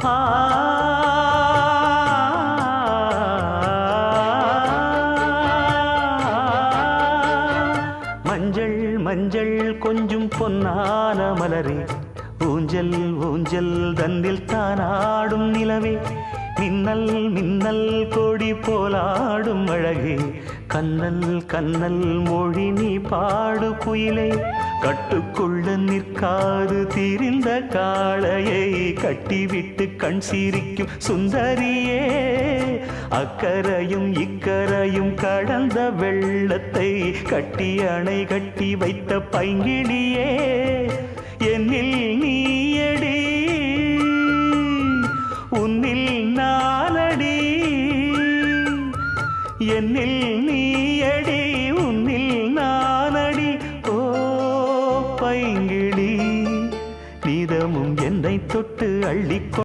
ஆ மஞ்சள் மஞ்சள் கொஞ்சம் பொன்னான மலரே, ஊஞ்சல் ஊஞ்சல் தந்தில் தானாடும் நிலவே, மின்னல் மின்னல் கொடி போலாடும் அழகே, கண்ணல் கண்ணல் மொழி நீ பாடு குயிலே, கட்டுக்குள்ள நிற்காது தீரிந்த காளையை கட்டிவிட்டு கண் சிரிக்கும் சுந்தரியே, அக்கரையும் இக்கரையும் கடந்த வெள்ளத்தை கட்டி அணை கட்டி வைத்த பைங்கிளியே, என்னில் நீயடி உன்னில் நானடி, என்னில் நீயடி உன்னில் நானடி, ஓ பைங்கிளி நீதமும் என்னை தொட்டு அள்ளிக்கொ